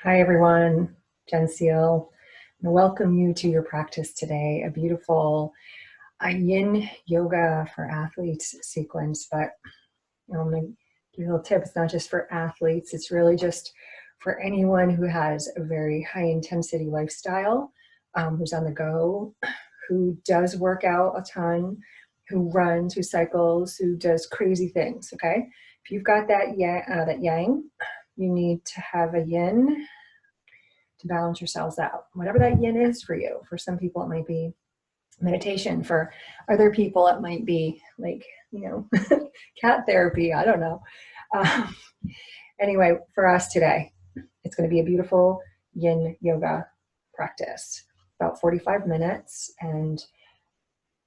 Hi everyone, Jen Seal. I welcome you to your practice today, a beautiful Yin Yoga for athletes sequence. But I'm going to give you a little tip. It's not just for athletes. It's really just for anyone who has a very high intensity lifestyle, who's on the go, who does work out a ton, who runs, who cycles, who does crazy things, okay? If you've got that yang, you need to have a yin to balance yourselves out. Whatever that yin is for you. For some people, it might be meditation. For other people, it might be like, cat therapy. I don't know. Um, anyway, for us today, it's going to be a beautiful yin yoga practice, about 45 minutes. And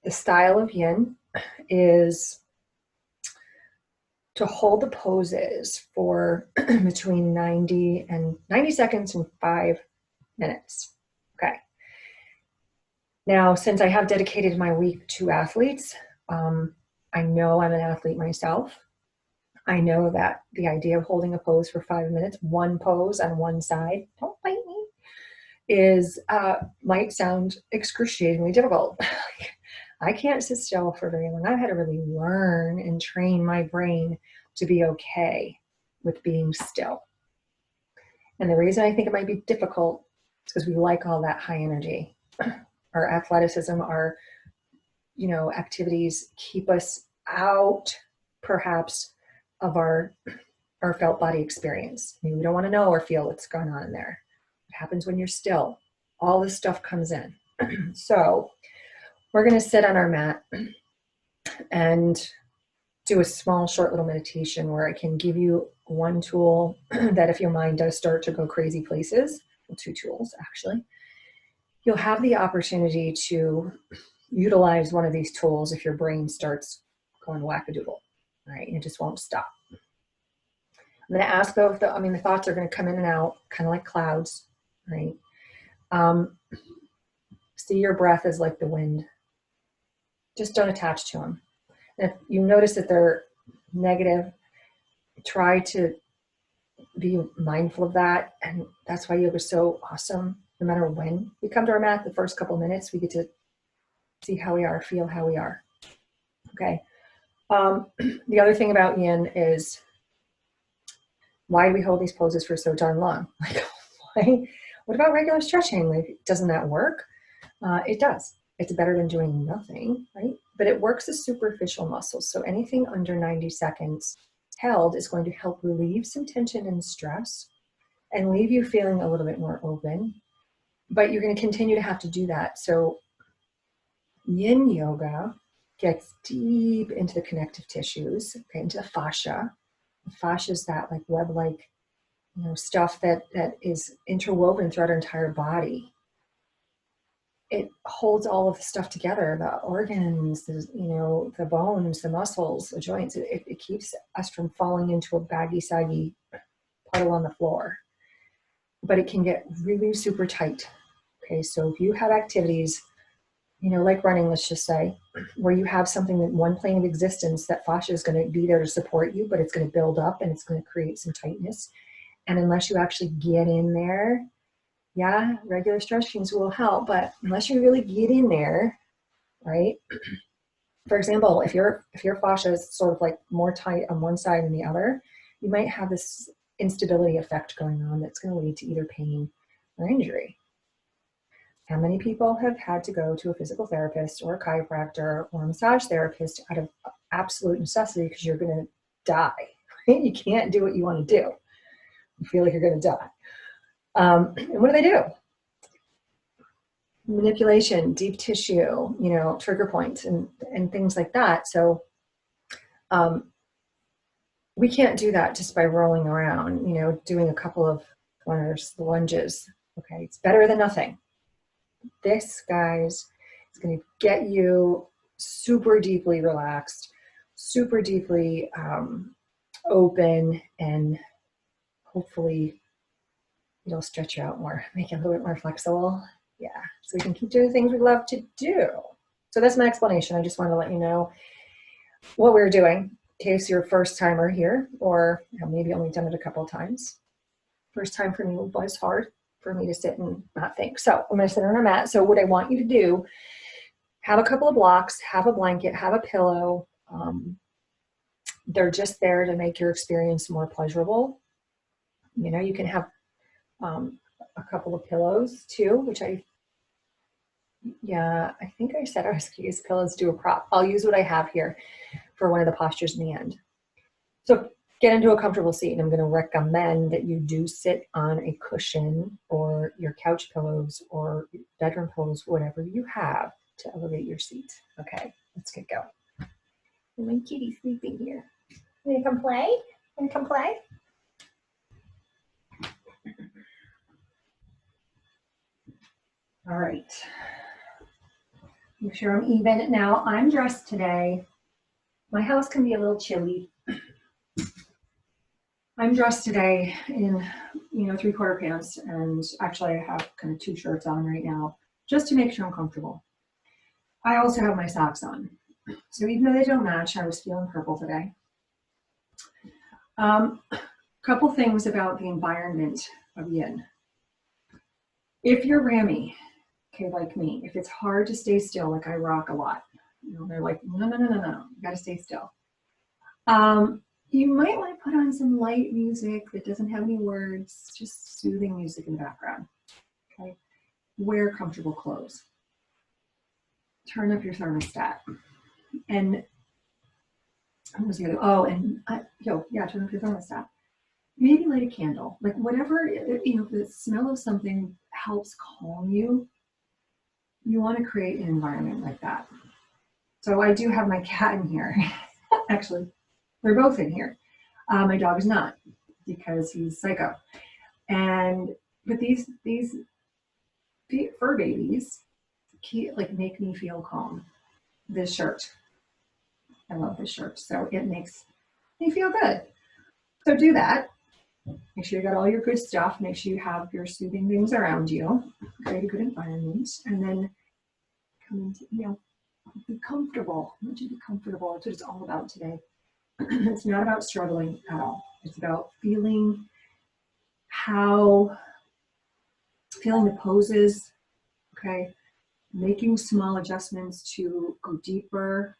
the style of yin is to hold the poses for between 90 seconds and 5 minutes. Okay. Now, since I have dedicated my week to athletes, I know I'm an athlete myself. I know that the idea of holding a pose for 5 minutes, one pose on one side, don't bite me, is might sound excruciatingly difficult. I can't sit still for very long. I've had to really learn and train my brain to be okay with being still. And the reason I think it might be difficult is because we like all that high energy. Our athleticism, our activities keep us out perhaps of our felt body experience. I mean, we don't want to know or feel what's going on in there. What happens when you're still? All this stuff comes in. So we're going to sit on our mat and do a small, short little meditation where I can give you one tool that if your mind does start to go crazy places, well, two tools actually, you'll have the opportunity to utilize one of these tools if your brain starts going wackadoodle, right? And it just won't stop. I'm going to ask though, if the thoughts are going to come in and out, kind of like clouds, right? See your breath as like the wind. Just don't attach to them. And if you notice that they're negative, try to be mindful of that. And that's why yoga is so awesome. No matter when we come to our mat, the first couple minutes, we get to see how we are, feel how we are. Okay. The other thing about yin is, why do we hold these poses for so darn long? Like, why? What about regular stretching? Like, doesn't that work? It does. It's better than doing nothing, right? But it works as superficial muscles. So anything under 90 seconds held is going to help relieve some tension and stress and leave you feeling a little bit more open. But you're going to continue to have to do that. So Yin Yoga gets deep into the connective tissues, okay, into the fascia. The fascia is that like web-like, stuff that is interwoven throughout our entire body. It holds all of the stuff together, the organs, the bones, the muscles, the joints. It keeps us from falling into a baggy, saggy puddle on the floor. But it can get really super tight. Okay, so if you have activities, like running, let's just say, where you have something that one plane of existence, that fascia is going to be there to support you, but it's going to build up and it's going to create some tightness. And unless you actually get in there, yeah, regular stretchings will help, but unless you really get in there, right? For example, if your fascia is sort of like more tight on one side than the other, you might have this instability effect going on that's going to lead to either pain or injury. How many people have had to go to a physical therapist or a chiropractor or a massage therapist out of absolute necessity because you're going to die, right? You can't do what you want to do. You feel like you're going to die. And what do? Manipulation, deep tissue, trigger points and things like that. So we can't do that just by rolling around, doing a couple of lunges. Okay, it's better than nothing. This, guys, is going to get you super deeply relaxed, super deeply open, and hopefully it'll stretch you out more, make it a little bit more flexible. Yeah, so we can keep doing the things we love to do. So that's my explanation. I just wanted to let you know what we're doing in case you're a first timer here, or maybe only done it a couple of times. First time for me was hard for me to sit and not think. So I'm going to sit on a mat. So what I want you to do, have a couple of blocks, have a blanket, have a pillow. They're just there to make your experience more pleasurable. You know, you can have a couple of pillows too, which I think I said I was going to use pillows to do a prop. I'll use what I have here for one of the postures in the end. So get into a comfortable seat, and I'm going to recommend that you do sit on a cushion or your couch pillows or bedroom pillows, whatever you have to elevate your seat. Okay, let's get going. And my kitty's sleeping here. You want to come play? Want to come play? All right. Make sure I'm even. Now, I'm dressed today. My house can be a little chilly. I'm dressed today in, 3/4 pants, and actually I have kind of 2 shirts on right now, just to make sure I'm comfortable. I also have my socks on. So even though they don't match, I was feeling purple today. Couple things about the environment of yin. If you're Rami, okay, like me, if it's hard to stay still, like I rock a lot, they're like, no, you gotta stay still. You might want to put on some light music that doesn't have any words, just soothing music in the background. Okay, wear comfortable clothes. Turn up your thermostat. And what was the other? Oh, and turn up your thermostat. Maybe light a candle, like whatever, if the smell of something helps calm you, you want to create an environment like that. So I do have my cat in here. Actually, they're both in here. My dog is not, because he's psycho. But these fur babies make me feel calm. This shirt, I love this shirt, so it makes me feel good. So do that. Make sure you got all your good stuff. Make sure you have your soothing things around you. Create a good environment, and then come into, be comfortable. I want you to be comfortable. That's what it's all about today. It's not about struggling at all. It's about feeling the poses, okay? Making small adjustments to go deeper,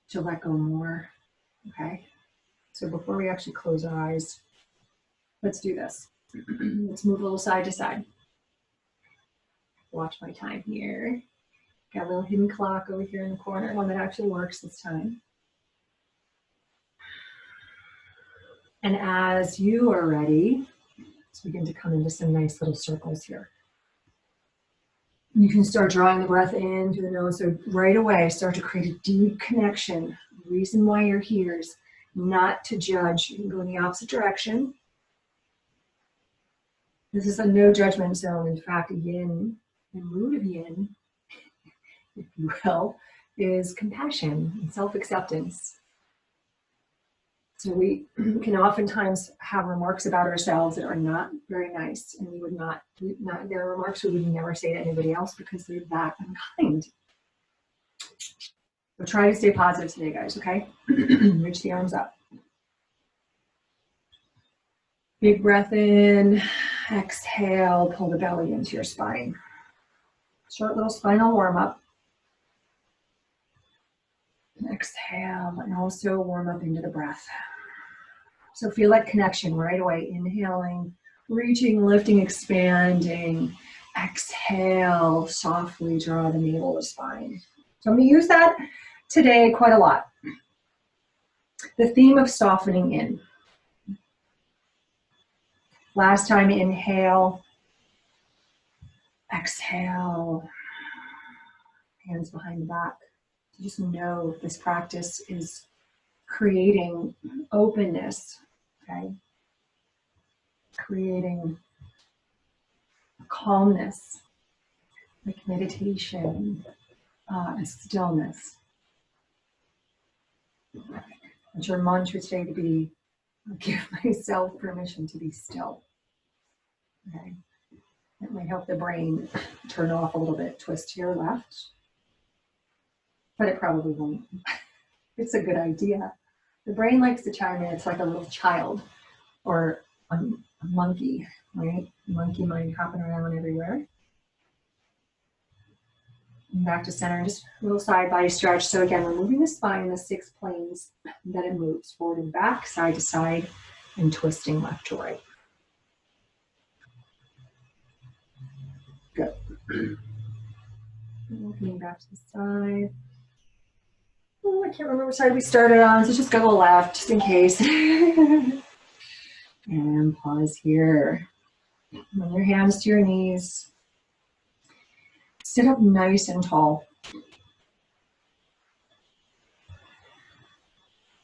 to let go more, okay? So before we actually close our eyes, let's do this. Let's move a little side to side. Watch my time here. Got a little hidden clock over here in the corner, one that actually works this time. And as you are ready, let's begin to come into some nice little circles here. You can start drawing the breath in through the nose. So right away, start to create a deep connection. The reason why you're here is not to judge. You can go in the opposite direction. This is a no judgment zone. In fact, yin, the root of yin, if you will, is compassion and self-acceptance. So we can oftentimes have remarks about ourselves that are not very nice, and we would not there are remarks we would never say to anybody else because they're that unkind. So try to stay positive today, guys, okay? Reach the arms up. Big breath in, exhale, pull the belly into your spine. Short little spinal warm up. Exhale, and also warm up into the breath. So feel that connection right away. Inhaling, reaching, lifting, expanding. Exhale, softly draw the navel to spine. So I'm going to use that today quite a lot. The theme of softening in. Last time, inhale. Exhale. Hands behind the back. Just know this practice is creating openness, okay? Creating calmness, like meditation, and stillness. And your mantra today to be, give myself permission to be still, okay? That might help the brain turn off a little bit, twist to your left, but it probably won't. It's a good idea. The brain likes to chime in. It's like a little child or a monkey, right? Monkey mind hopping around everywhere. And back to center, just a little side body stretch. So again, we're moving the spine in the 6 planes that it moves forward and back, side to side, and twisting left to right. Good. Coming back to the side. Oh, I can't remember which side we started on, so just go left, just in case. And pause here. Bring your hands to your knees. Sit up nice and tall.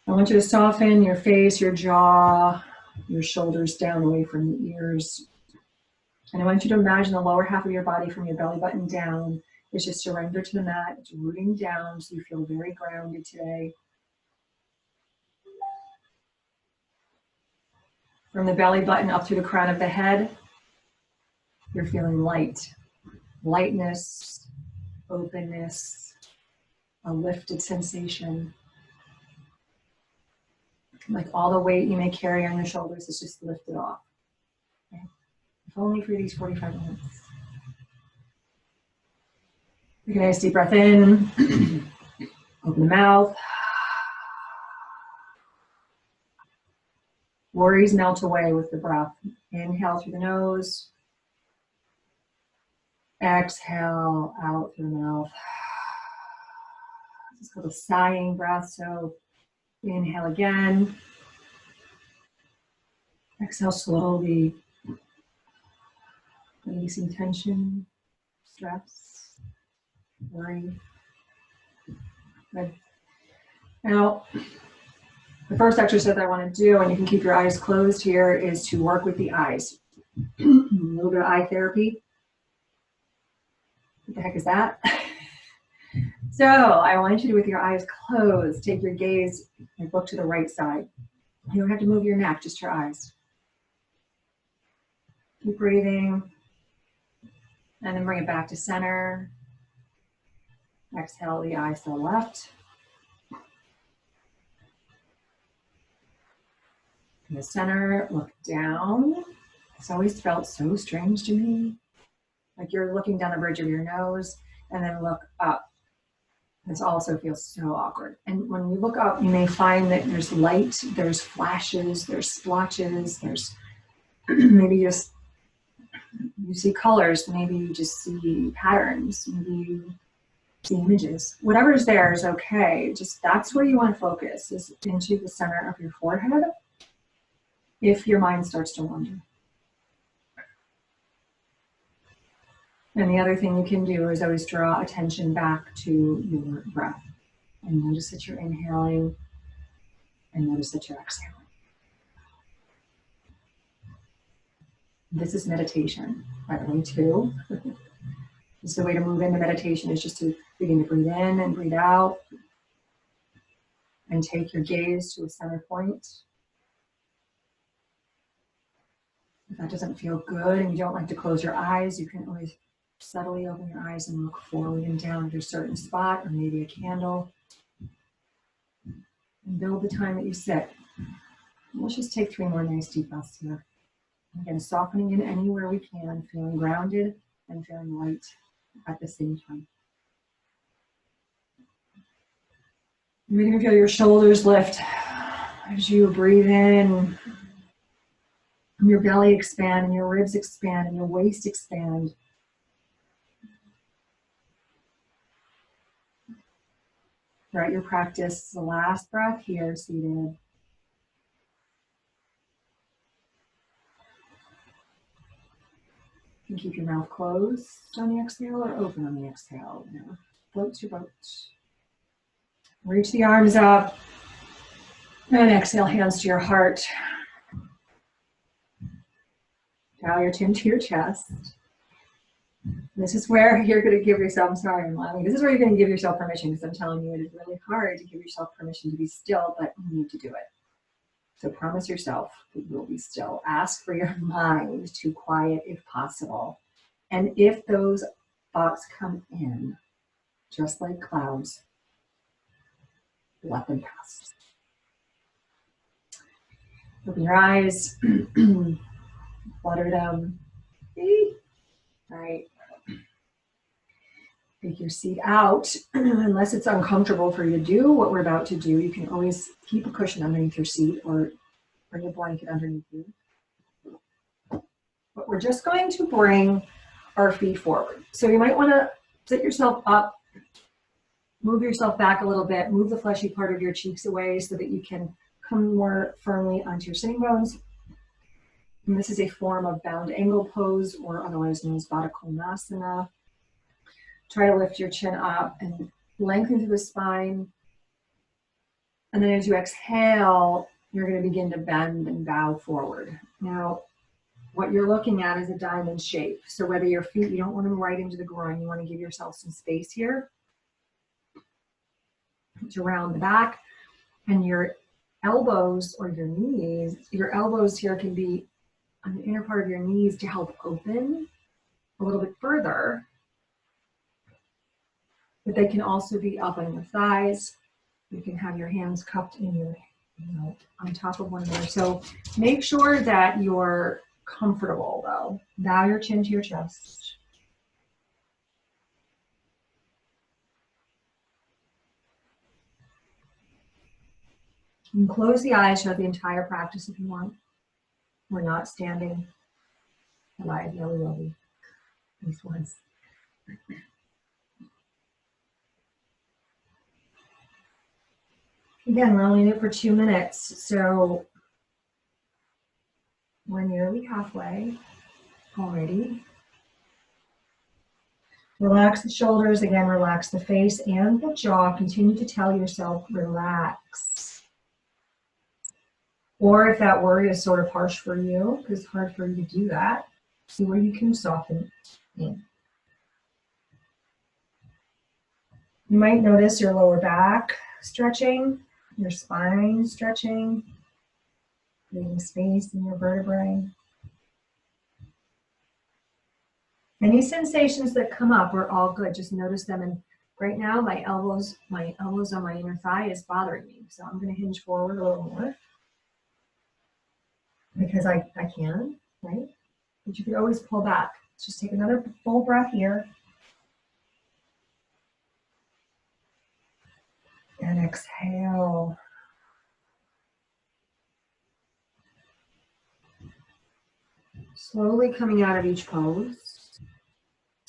I want you to soften your face, your jaw, your shoulders down away from the ears. And I want you to imagine the lower half of your body from your belly button down is just surrender to the mat. It's rooting down, so you feel very grounded today. From the belly button up through the crown of the head, you're feeling light. Lightness, openness, a lifted sensation. Like all the weight you may carry on your shoulders is just lifted off. Okay? If only for these 45 minutes. Take a nice deep breath in. Open the mouth. Worries melt away with the breath. Inhale through the nose. Exhale out through the mouth. It's called a sighing breath. So inhale again. Exhale slowly. Releasing tension, stress, worry. Good. Now, the first exercise I want to do, and you can keep your eyes closed here, is to work with the eyes. A little bit of eye therapy. What the heck is that? So I want you to, with your eyes closed, take your gaze and look to the right side. You don't have to move your neck, just your eyes. Keep breathing. And then bring it back to center. Exhale the eyes to the left. In the center, look down. It's always felt so strange to me. Like you're looking down the bridge of your nose and then look up. This also feels so awkward. And when you look up, you may find that there's light, there's flashes, there's splotches, there's maybe just, you see colors, maybe you just see patterns, maybe you see images. Whatever's there is okay. Just that's where you want to focus, is into the center of your forehead if your mind starts to wander. And the other thing you can do is always draw attention back to your breath. And notice that you're inhaling and notice that you're exhaling. This is meditation, by the way, too. This is the way to move into meditation, is just to begin to breathe in and breathe out. And take your gaze to a center point. If that doesn't feel good and you don't like to close your eyes, you can always subtly open your eyes and look forward and down to a certain spot, or maybe a candle. And build the time that you sit. Let's just take 3 more nice deep breaths here. Again, softening in anywhere we can, feeling grounded and feeling light at the same time. You may even feel your shoulders lift as you breathe in. And your belly expand, and your ribs expand, and your waist expand. Throughout your practice, the last breath here, seated. You can keep your mouth closed on the exhale or open on the exhale. Float your boat. Reach the arms up. And exhale, hands to your heart. Dial your chin to your chest. This is where you're going to give yourself, I'm sorry, I'm laughing. This is where you're going to give yourself permission, because I'm telling you it is really hard to give yourself permission to be still, but you need to do it. So promise yourself that you'll be still. Ask for your mind to quiet if possible. And if those thoughts come in, just like clouds, let them pass. Open your eyes. Flutter them. All right. Take your seat out. Unless it's uncomfortable for you to do what we're about to do, you can always keep a cushion underneath your seat or bring a blanket underneath you. But we're just going to bring our feet forward. So you might want to sit yourself up, move yourself back a little bit, move the fleshy part of your cheeks away so that you can come more firmly onto your sitting bones. And this is a form of bound angle pose, or otherwise known as Baddha Konasana. Try to lift your chin up and lengthen through the spine. And then as you exhale, you're going to begin to bend and bow forward. Now, what you're looking at is a diamond shape. So whether your feet, you don't want them right into the groin, you want to give yourself some space here to round the back. And your elbows or your knees, your elbows here can be on the inner part of your knees to help open a little bit further. But they can also be up on your thighs. You can have your hands cupped in your, on top of one another. So make sure that you're comfortable though. Bow your chin to your chest. You can close the eyes throughout the entire practice if you want. We're not standing alive. No, we will be. At least once. Again, we're only in it for 2 minutes, so we're nearly halfway already. Relax the shoulders, again, relax the face and the jaw. Continue to tell yourself, relax. Or if that word is sort of harsh for you, because it's hard for you to do that, see where you can soften in. You might notice your lower back stretching, your spine stretching, creating space in your vertebrae. Any sensations that come up are all good. Just notice them. And right now, my elbows on my inner thigh is bothering me. So I'm going to hinge forward a little more because I can, right? But you could always pull back. Let's just take another full breath here. And exhale. Slowly coming out of each pose.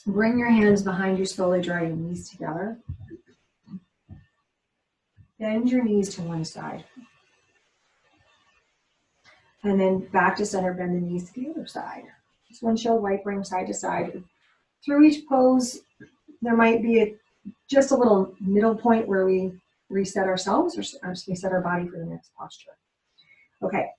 Bring your hands behind you, slowly draw your knees together. Bend your knees to one side. And then back to center, bend the knees to the other side. Just windshield wiper, bring side to side. Through each pose, there might be just a little middle point where we reset ourselves or reset our body for the next posture. Okay.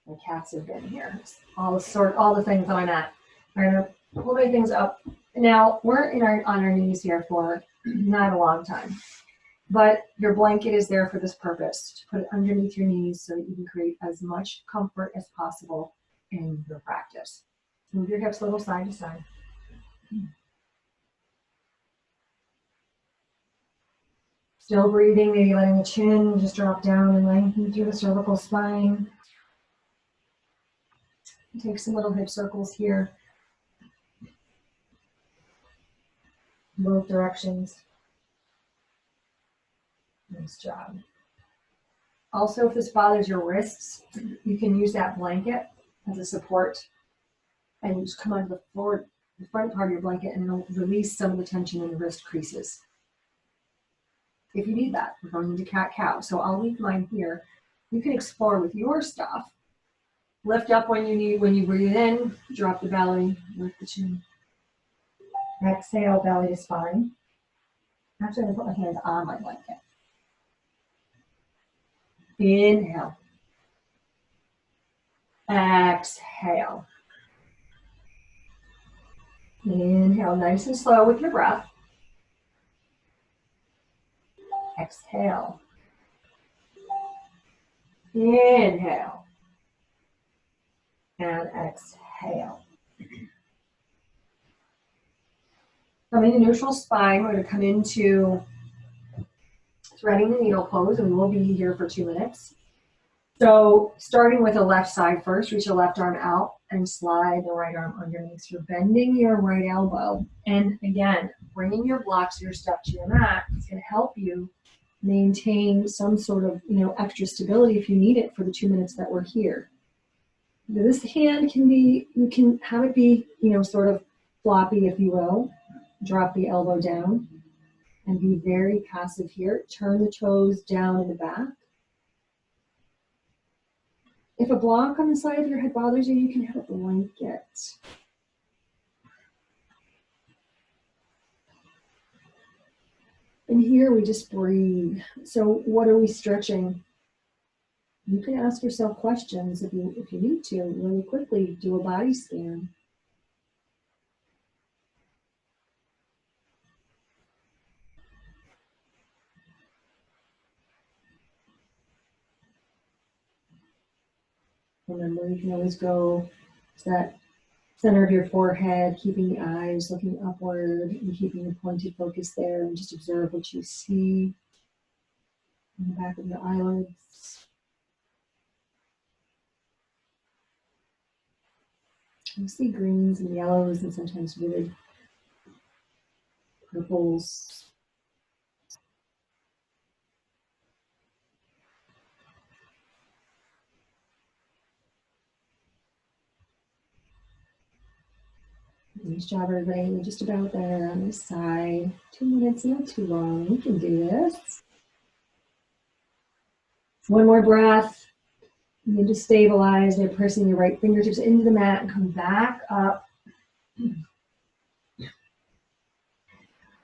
My cats have been here. All the things that I'm at. I'm gonna pull my things up. Now we're on our knees here for not a long time, but your blanket is there for this purpose, to put it underneath your knees so that you can create as much comfort as possible in your practice. Move your hips a little side to side. Still breathing, maybe letting the chin just drop down and lengthen through the cervical spine. Take some little hip circles here. Both directions. Nice job. Also, if this bothers your wrists, you can use that blanket as a support and just come onto the front part of your blanket, and it'll release some of the tension in the wrist creases. If you need that, we're going into cat-cow. So I'll leave mine here. You can explore with your stuff. Lift up when you need, when you breathe in, drop the belly, lift the chin. Exhale, belly to spine. Actually, I'm going to put my hands on my blanket. Inhale. Exhale. Inhale, nice and slow with your breath. Exhale. Inhale. And exhale. Coming to neutral spine, we're going to come into threading the needle pose, and we'll be here for 2 minutes. So starting with the left side first, reach the left arm out and slide the right arm underneath. So you're bending your right elbow. And again, bringing your blocks, your stuff to your mat is going to help you maintain some sort of, extra stability if you need it for the 2 minutes that we're here. This hand can be, you can have it be, sort of floppy, if you will. Drop the elbow down and be very passive here. Turn the toes down in the back. If a block on the side of your head bothers you, you can have a blanket. And here we just breathe. So what are we stretching? You can ask yourself questions if you need to really quickly. Do a body scan. Remember, you can always go to that center of your forehead, keeping the eyes looking upward and keeping a pointed focus there, and just observe what you see in the back of your eyelids. You see greens and yellows and sometimes vivid purples. Nice job, everybody. We're just about there on this side. 2 minutes, not too long. We can do this. One more breath. You can just stabilize by pressing your right fingertips into the mat and come back up.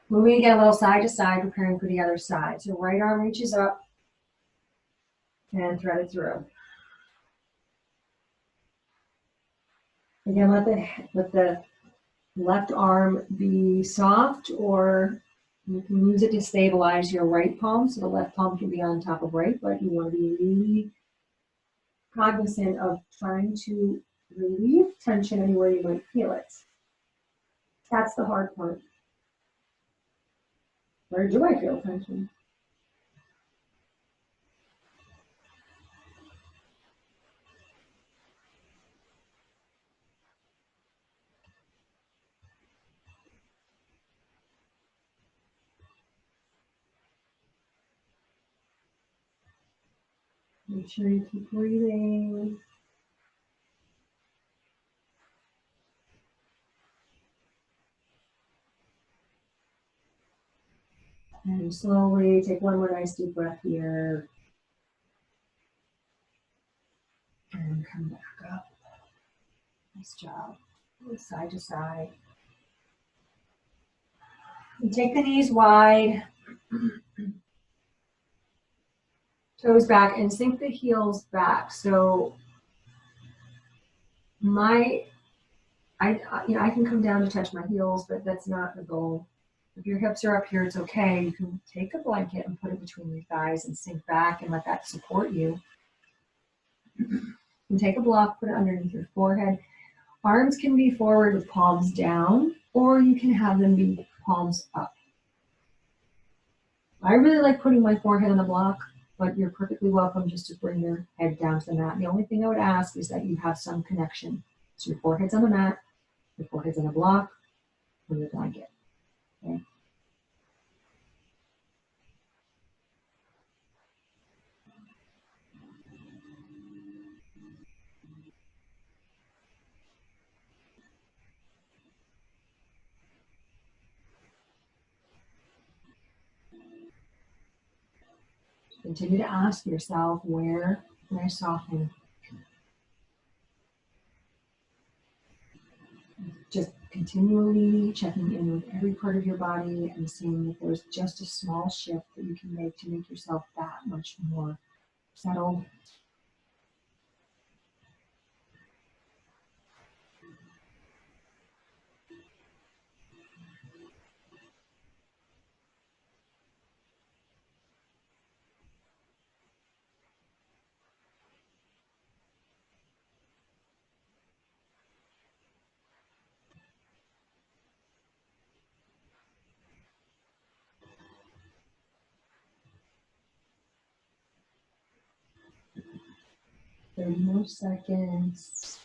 Moving again a little side to side, preparing for the other side. So right arm reaches up and thread it through. Again, let the left arm be soft, or you can use it to stabilize your right palm. So the left palm can be on top of right, but you want to be really cognizant of trying to relieve tension anywhere you might feel it. That's the hard part. Where do I feel tension? Make sure you keep breathing. And slowly take one more nice deep breath here. And come back up. Nice job. Side to side. And take the knees wide. Toes back and sink the heels back. So I can come down to touch my heels, but that's not the goal. If your hips are up here, it's okay. You can take a blanket and put it between your thighs and sink back and let that support you. You can take a block, put it underneath your forehead. Arms can be forward with palms down, or you can have them be palms up. I really like putting my forehead on the block, but you're perfectly welcome just to bring your head down to the mat. The only thing I would ask is that you have some connection. So your forehead's on the mat, your forehead's on a block, or your blanket. Okay? Continue to ask yourself, where can I soften? Just continually checking in with every part of your body and seeing if there's just a small shift that you can make to make yourself that much more settled. 30 more seconds.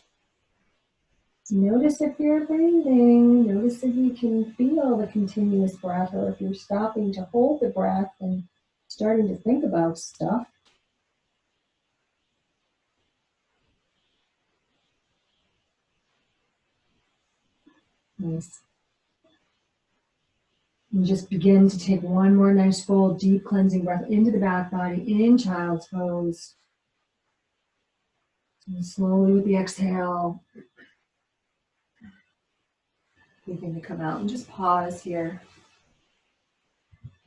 Notice if you're breathing. Notice if you can feel the continuous breath, or if you're stopping to hold the breath and starting to think about stuff. Nice. And just begin to take one more nice full deep cleansing breath into the back body in child's pose. And slowly with the exhale, begin to come out, and just pause here.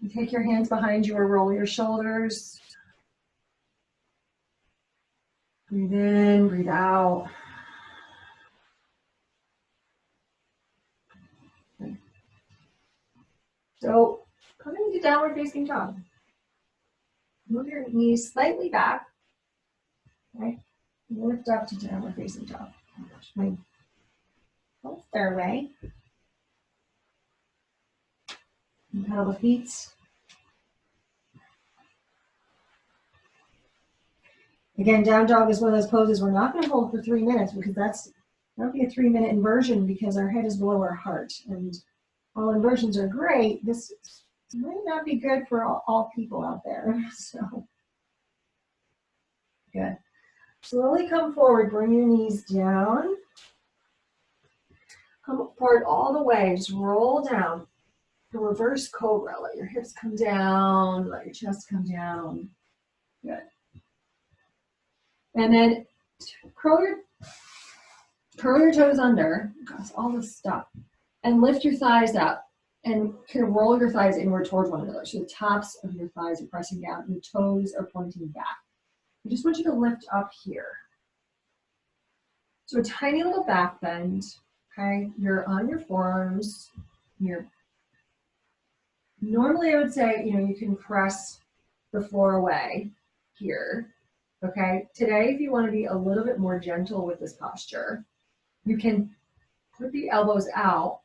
And take your hands behind you or roll your shoulders. Breathe in, breathe out. Okay. So coming into downward facing dog. Move your knees slightly back. Okay. Lift up to downward facing dog. Push my both their way. And pedal the feet. Again, down dog is one of those poses we're not going to hold for 3 minutes, because that'll be a 3-minute inversion, because our head is below our heart. And all inversions are great. This might not be good for all people out there. So good. Slowly come forward. Bring your knees down. Come forward all the way. Just roll down. The reverse cobra. Let your hips come down. Let your chest come down. Good. And then curl your toes under. Gosh, all this stuff. And lift your thighs up. And kind of roll your thighs inward towards one another. So the tops of your thighs are pressing down and the toes are pointing back. I just want you to lift up here. So a tiny little back bend. Okay, you're on your forearms. Normally I would say, you can press the floor away here. Okay, today if you want to be a little bit more gentle with this posture, you can put the elbows out,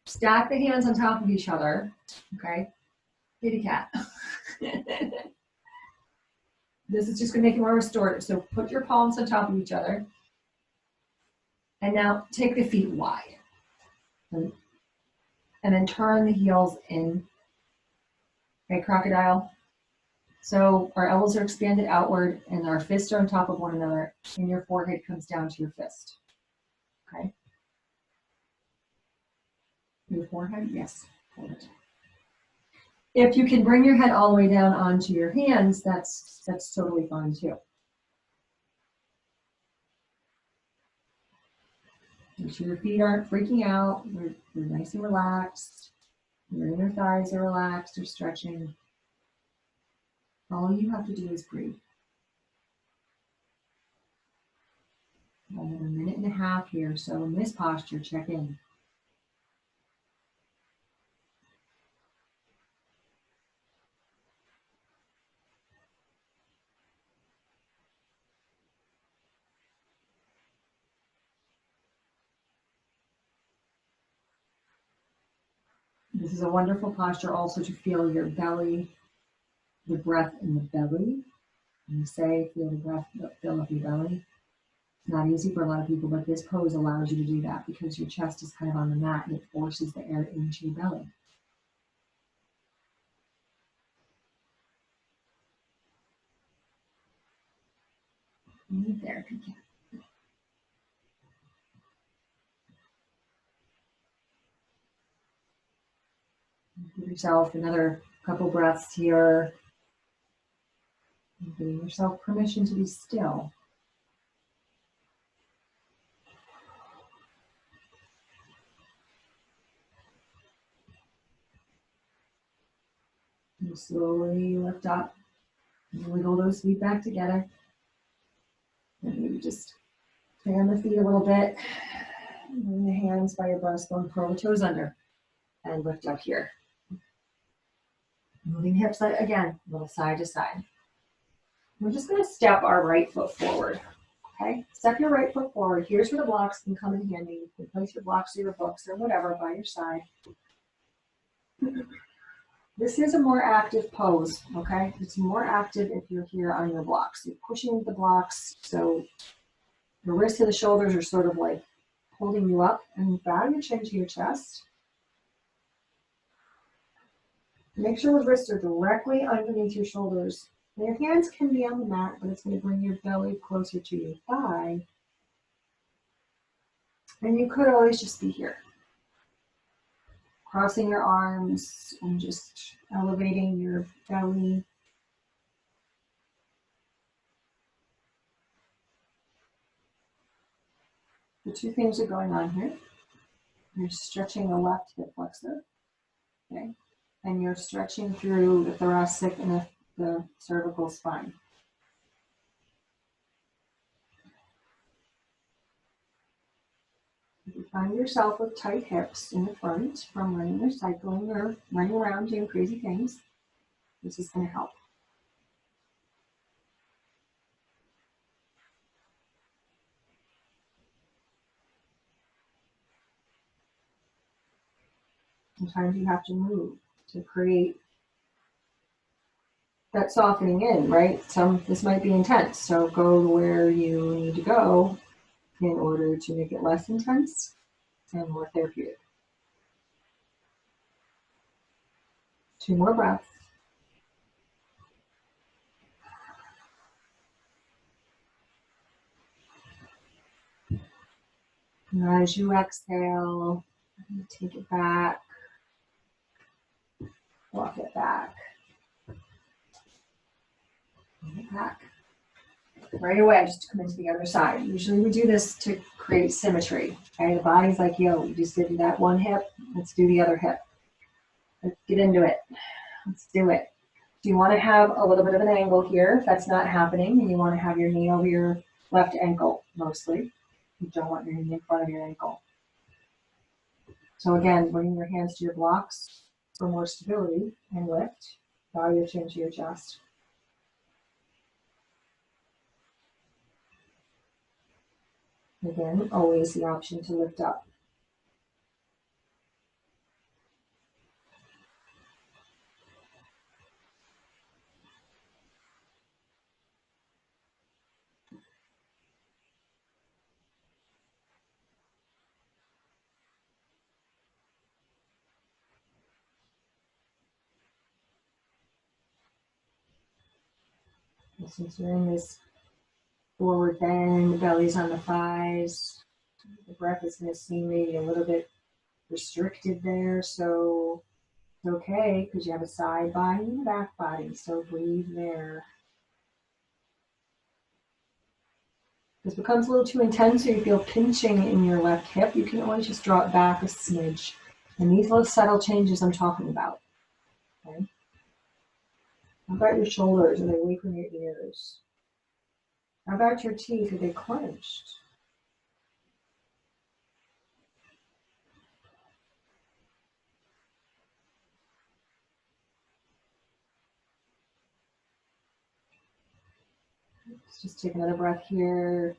stack the hands on top of each other. Okay, kitty cat. This is just going to make it more restorative. So put your palms on top of each other. And now take the feet wide. And then turn the heels in. Okay, crocodile. So our elbows are expanded outward and our fists are on top of one another, and your forehead comes down to your fist. Okay? Your forehead? Yes. Forehead. If you can bring your head all the way down onto your hands, that's totally fine too. Make sure your feet aren't freaking out. They're nice and relaxed. Your inner thighs are relaxed or stretching. All you have to do is breathe. Another 1.5 minutes here. So in this posture, check in. This is a wonderful posture also to feel your belly, the breath in the belly. When you say feel the breath fill up your belly, it's not easy for a lot of people, but this pose allows you to do that because your chest is kind of on the mat and it forces the air into your belly. Right there, good cat. Give yourself another couple breaths here. Giving yourself permission to be still. And slowly lift up. And wiggle those feet back together. And maybe just fan the feet a little bit. Bring the hands by your breastbone, curl the toes under. And lift up here. Moving hips again, a little side to side. We're just going to step our right foot forward. Okay, step your right foot forward. Here's where the blocks can come in handy. You can place your blocks or your books or whatever by your side. This is a more active pose, okay? It's more active if you're here on your blocks. You're pushing the blocks, so the wrists and the shoulders are sort of like holding you up, and bow your chin to your chest. Make sure the wrists are directly underneath your shoulders. And your hands can be on the mat, but it's going to bring your belly closer to your thigh. And you could always just be here, crossing your arms and just elevating your belly. The two things are going on here. You're stretching the left hip flexor, okay? And you're stretching through the thoracic and the cervical spine. If you find yourself with tight hips in the front from running or cycling or running around doing crazy things, this is going to help. Sometimes you have to move to create that softening in, right? This might be intense, so go where you need to go in order to make it less intense and more therapeutic. 2 more breaths. And as you exhale, take it back, walk it back, bring it back. Right away, just to come into the other side. Usually we do this to create symmetry. Okay, the body's like, yo, you just did that one hip, let's do the other hip. Let's get into it. Let's do it. Do you want to have a little bit of an angle here? If that's not happening, and you want to have your knee over your left ankle mostly. You don't want your knee in front of your ankle. So again, bringing your hands to your blocks for more stability and lift. Bow your chin to your chest. Again, always the option to lift up. And since you're in this forward bend, the belly's on the thighs, the breath is going to seem maybe a little bit restricted there, so it's okay because you have a side body and a back body, so breathe there. If this becomes a little too intense or you feel pinching in your left hip, you can always just draw it back a smidge. And these little subtle changes I'm talking about. Okay? How about your shoulders? Are they away from your ears? How about your teeth? Are they clenched? Let's just take another breath here.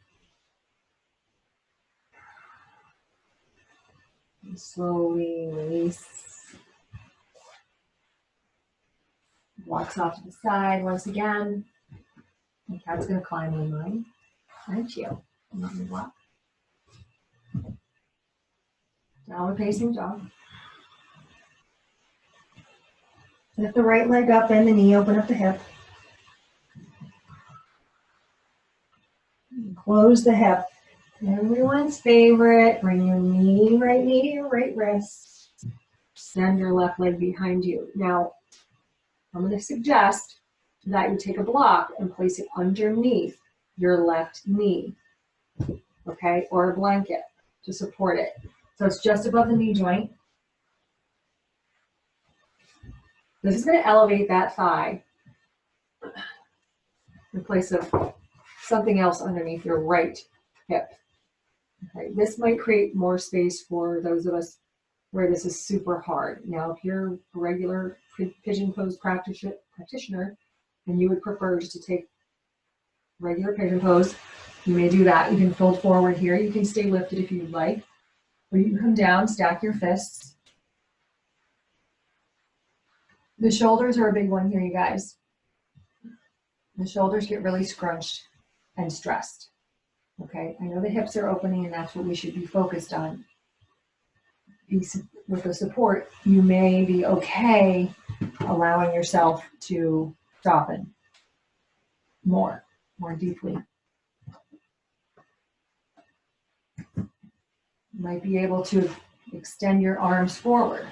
And slowly release. Walks off to the side once again. The cat's going to climb on mine. Aren't you? Not me block. Downward facing dog. Lift the right leg up, bend the knee, open up the hip. Close the hip. Everyone's favorite. Bring your right knee to your right wrist. Send your left leg behind you. Now, I'm going to suggest that you take a block and place it underneath your left knee, okay, or a blanket to support it. So it's just above the knee joint. This is going to elevate that thigh in place of something else underneath your right hip. Okay, this might create more space for those of us where this is super hard. Now, if you're a regular pigeon pose practitioner and you would prefer just to take regular pigeon pose, you may do that. You can fold forward here. You can stay lifted if you'd like. Or you can come down, stack your fists. The shoulders are a big one here, you guys. The shoulders get really scrunched and stressed. Okay, I know the hips are opening and that's what we should be focused on. With the support, you may be okay allowing yourself to soften more deeply. You might be able to extend your arms forward.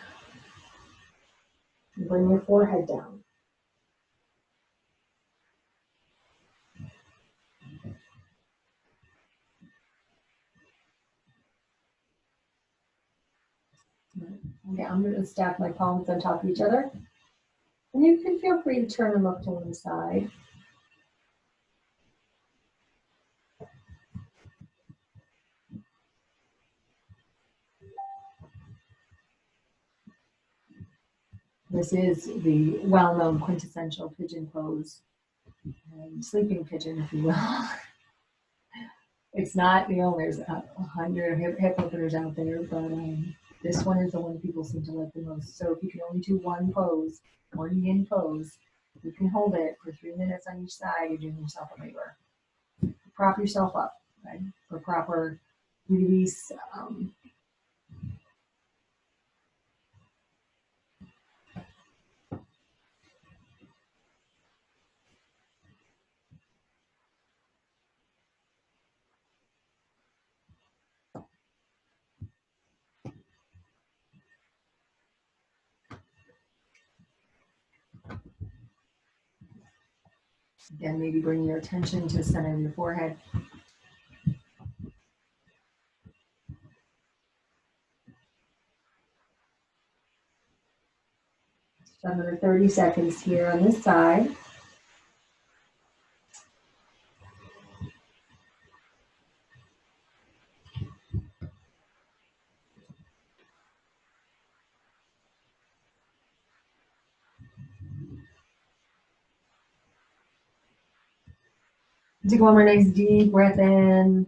Bring your forehead down. Okay, I'm going to stack my palms on top of each other. And you can feel free to turn them up to one side. This is the well-known quintessential pigeon pose, sleeping pigeon, if you will. It's not, there's 100 hip openers out there, but this one is the one people seem to like the most. So if you can only do one pose, one yin pose, you can hold it for 3 minutes on each side, you're doing yourself a favor. Prop yourself up, right, for proper release. Again, maybe bring your attention to the center of your forehead. Just another 30 seconds here on this side. Take one more nice deep breath in.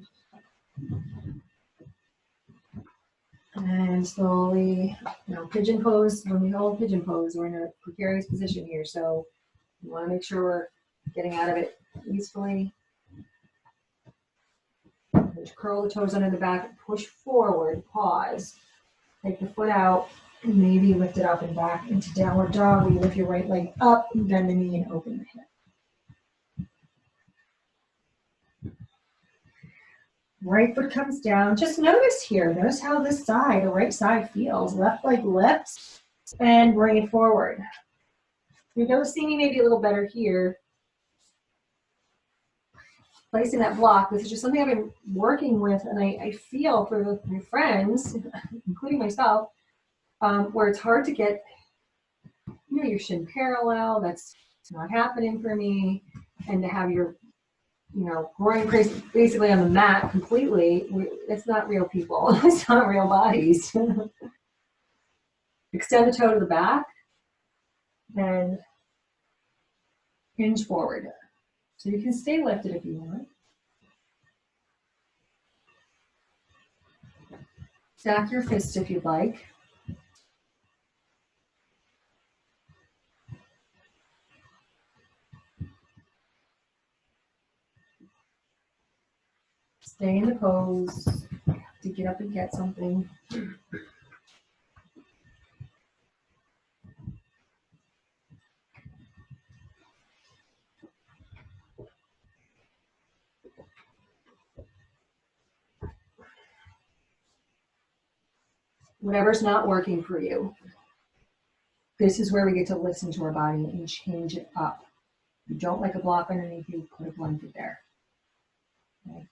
And slowly, pigeon pose. When we hold pigeon pose, we're in a precarious position here. So we want to make sure we're getting out of it easily. Curl the toes under the back, push forward, pause. Take the foot out, and maybe lift it up and back into downward dog. We lift your right leg up, bend the knee, and open the hip. Right foot comes down. Just notice here. Notice how this side, the right side, feels. Left leg lifts and bring it forward. You're noticing me maybe a little better here. Placing that block. This is just something I've been working with, and I feel for my friends, including myself, where it's hard to get your shin parallel. That's not happening for me, and to have your groin basically on the mat completely. It's not real people. It's not real bodies. Extend the toe to the back, then hinge forward. So you can stay lifted if you want. Stack your fists if you'd like. Stay in the pose. To get up and get something. Whatever's not working for you, this is where we get to listen to our body and change it up. If you don't like a block underneath you, put a blanket there. Okay.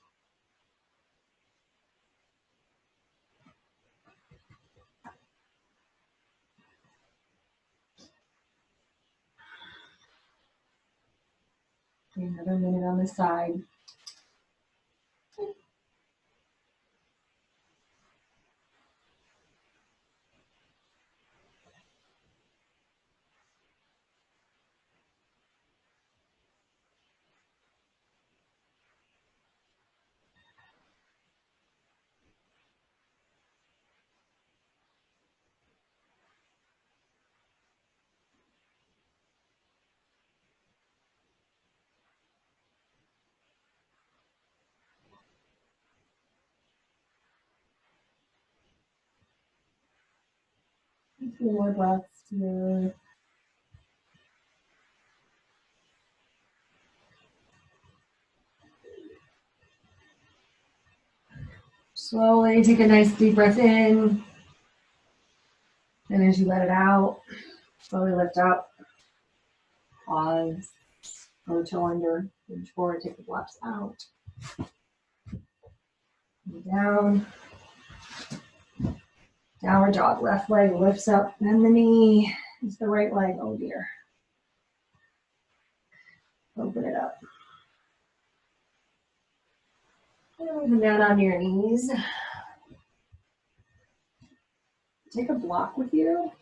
Okay, another minute on the side. A few more breaths here. Slowly take a nice deep breath in. And as you let it out, slowly lift up. Pause. Go toe under. Reach forward. Take the blocks out. And down. Downward dog. Left leg lifts up. Bend the knee. It's the right leg. Oh dear. Open it up. And down on your knees. Take a block with you.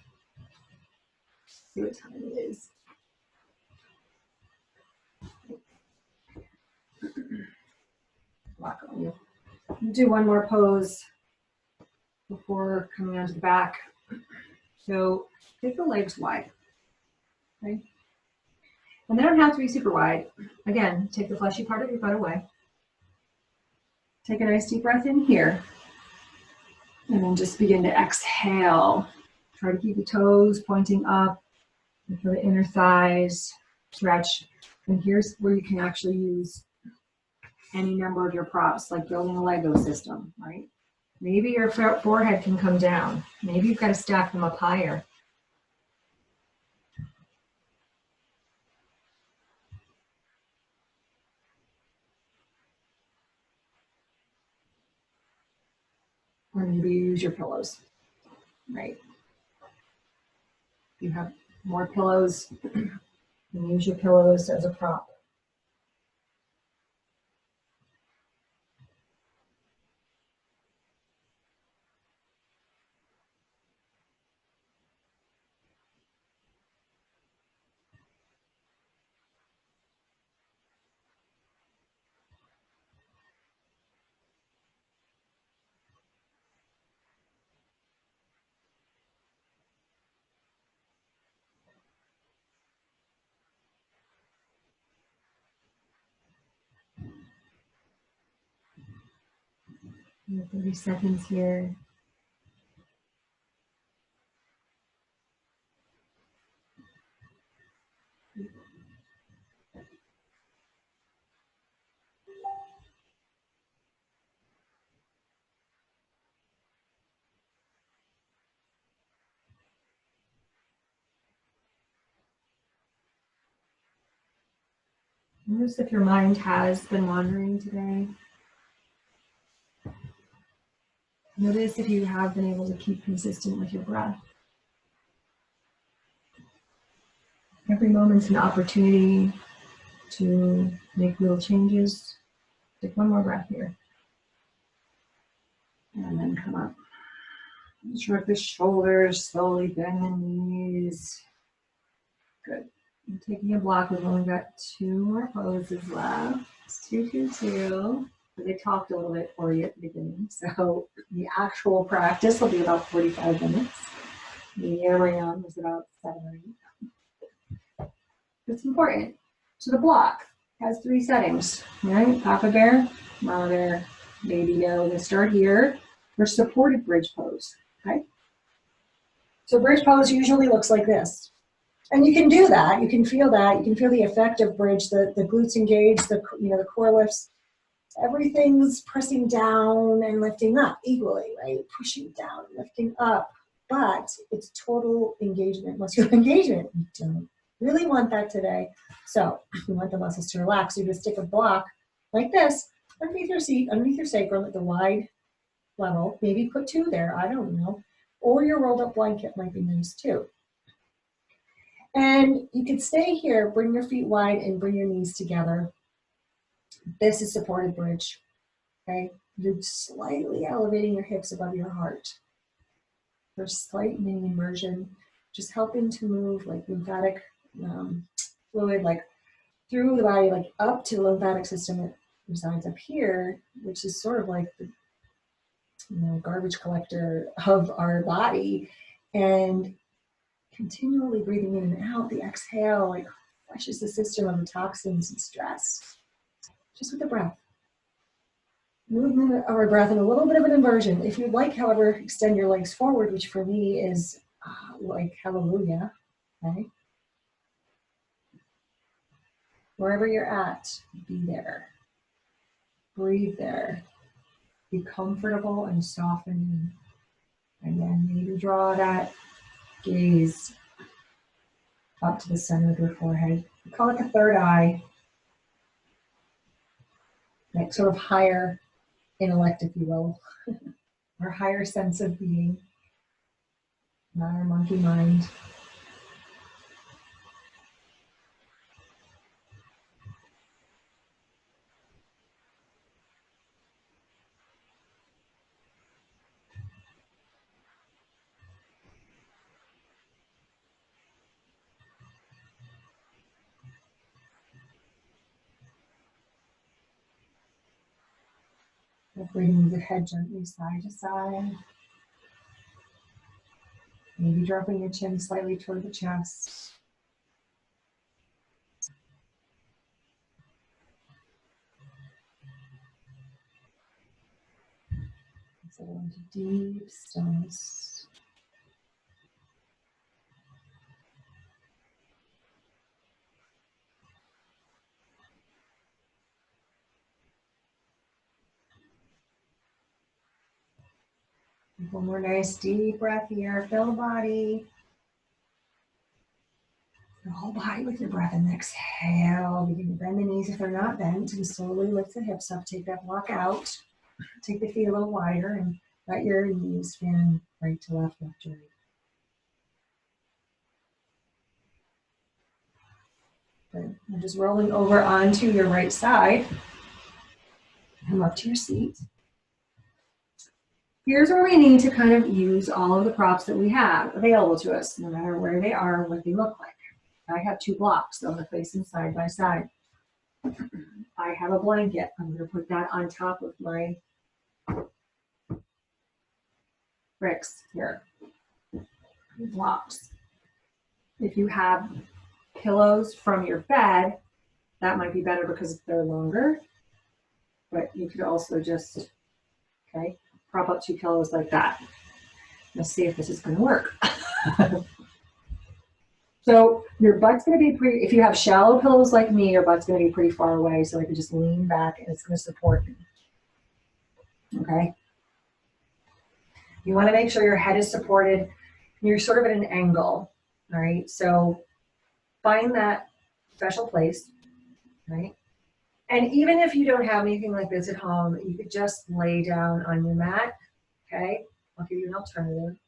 See what time it is. Block on you. Do one more pose before coming onto the back. So take the legs wide. Okay? And they don't have to be super wide. Again, take the fleshy part of your butt away. Take a nice deep breath in here. And then just begin to exhale. Try to keep the toes pointing up. And feel the inner thighs stretch. And here's where you can actually use any number of your props, like building a Lego system, right? Maybe your forehead can come down. Maybe you've got to stack them up higher. Or maybe you use your pillows, right? You have more pillows, and use your pillows as a prop. We have 30 seconds here. Notice if your mind has been wandering today. Notice if you have been able to keep consistent with your breath. Every moment's an opportunity to make little changes. Take one more breath here. And then come up. Shrug the shoulders, slowly bend the knees. Good. I'm taking a block. We've only got 2 more poses left. It's 2, 2, 2. They talked a little bit for you at the beginning. So the actual practice will be about 45 minutes. The area on was about 7 or 8. It's important. So the block has 3 settings, right? Papa bear, mama bear, baby bear. We're going to start here for supported bridge pose, okay? So bridge pose usually looks like this. And you can do that. You can feel that. You can feel the effect of bridge. The glutes engage, the core lifts. Everything's pressing down and lifting up equally, right? Pushing down, lifting up. But it's total engagement, muscular engagement. We don't really want that today. So we want the muscles to relax. So you just stick a block like this underneath your seat, underneath your sacrum at the wide level. Maybe put 2 there. I don't know. Or your rolled up blanket might be nice too. And you could stay here, bring your feet wide and bring your knees together. This is supported bridge, okay? You're slightly elevating your hips above your heart. There's slight mini immersion, just helping to move like lymphatic fluid, like through the body, like up to the lymphatic system that resides up here, which is sort of like the garbage collector of our body. And continually breathing in and out, the exhale like flushes the system of the toxins and stress. Just with the breath. Movement of our breath and a little bit of an inversion. If you'd like, however, extend your legs forward, which for me is like hallelujah. Okay. Wherever you're at, be there. Breathe there. Be comfortable and softening. And then maybe draw that gaze up to the center of your forehead. We call it the third eye, that sort of higher intellect, if you will, our higher sense of being, not our monkey mind. Bringing the head gently side to side. Maybe dropping your chin slightly toward the chest. Settle into deep stillness. One more nice deep breath here. Fill the body. Your whole body with your breath, and exhale. Begin to bend the knees if they're not bent, and slowly lift the hips up. Take that block out. Take the feet a little wider and let your knees fan right to left, left to right. Good. And just rolling over onto your right side. Come up to your seat. Here's where we need to kind of use all of the props that we have available to us, no matter where they are, what they look like. I have two blocks, so they're facing side by side. I have a blanket. I'm going to put that on top of my bricks here. Blocks. If you have pillows from your bed, that might be better because they're longer. But you could also just, okay, prop up two pillows like that. Let's see if this is going to work. So your butt's going to be pretty, if you have shallow pillows like me, your butt's going to be pretty far away. So I can just lean back and it's going to support me. Okay. You want to make sure your head is supported. You're sort of at an angle. All right. So find that special place. Right. And even if you don't have anything like this at home, you could just lay down on your mat. Okay. I'll give you an alternative.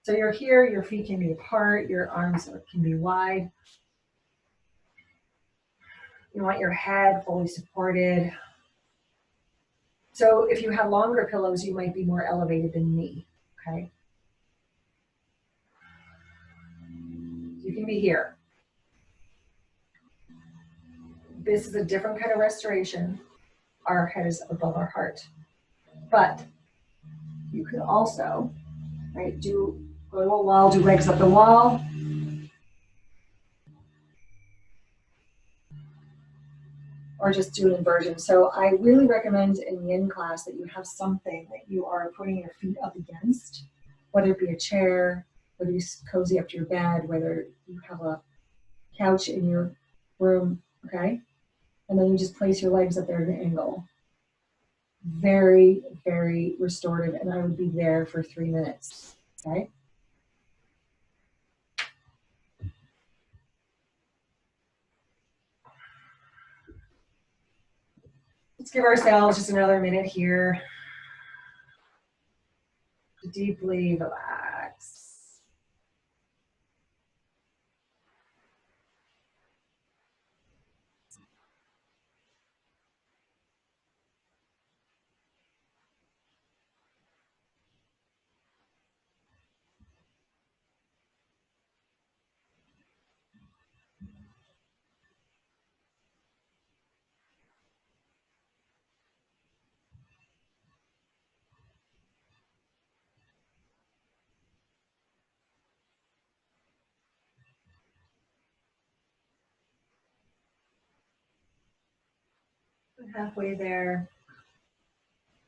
So you're here, your feet can be apart, your arms can be wide. You want your head fully supported. So if you have longer pillows, you might be more elevated than me, okay? You can be here. This is a different kind of restoration. Our head is above our heart. But you could also, right, do a little wall, do legs up the wall. Or just do an inversion. So I really recommend in Yin class that you have something that you are putting your feet up against, whether it be a chair, whether you cozy up to your bed, whether you have a couch in your room, okay? And then you just place your legs up there at an angle. Very, very restorative, and I would be there for 3 minutes, okay? Let's give ourselves just another minute here to deeply relax. Halfway there.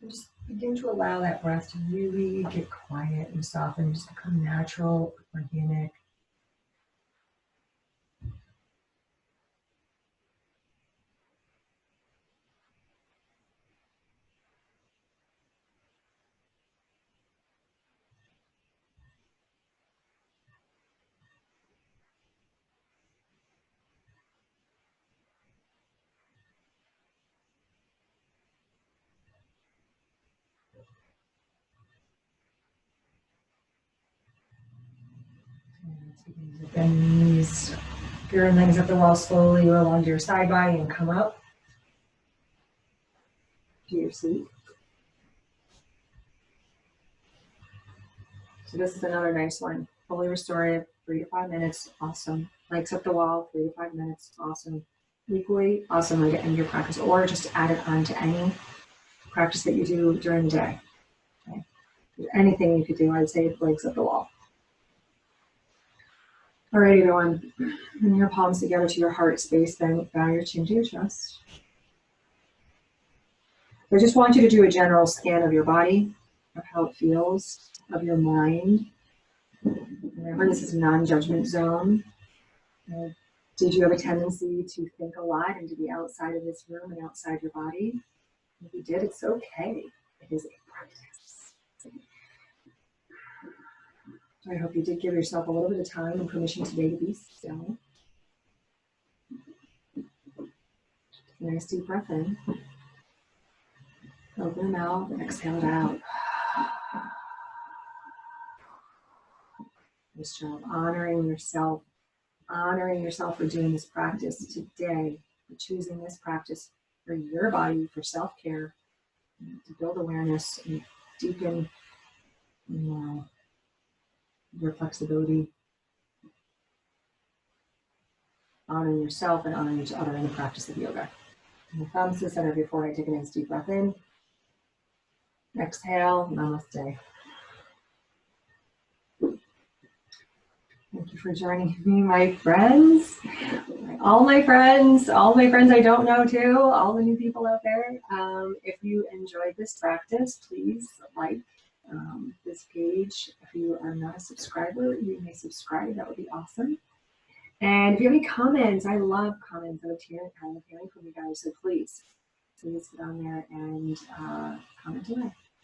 Just begin to allow that breath to really get quiet and soften, just become natural, organic. And let's begin to bend the knees. Your legs up the wall slowly or along to your side body and come up to your seat. So this is another nice one. Fully restorative, 3 to 5 minutes, awesome. Legs up the wall, 3 to 5 minutes, awesome. Equally awesome way to end your practice, or just add it on to any practice that you do during the day. Okay. Anything you could do, I'd say legs up the wall. All right, everyone. Bring your palms together to your heart space, then bow your chin to your chest. I just want you to do a general scan of your body, of how it feels, of your mind. Remember, this is a non-judgment zone. Did you have a tendency to think a lot and to be outside of this room and outside your body? If you did, it's okay. It is a practice. I hope you did give yourself a little bit of time and permission today to be still. Take a nice deep breath in. Open your mouth and exhale it out. Nice job honoring yourself for doing this practice today, for choosing this practice for your body, for self-care, to build awareness and deepen your flexibility, honoring yourself and honoring each other in the practice of yoga. And the thumbs to the center before I take a nice deep breath in. Exhale, namaste. Thank you for joining me, my friends. All my friends I don't know too, all the new people out there. If you enjoyed this practice, please like this page. If you are not a subscriber, you may subscribe. That would be awesome. And if you have any comments, I love comments. I love hearing from you guys. So please get on there and comment away.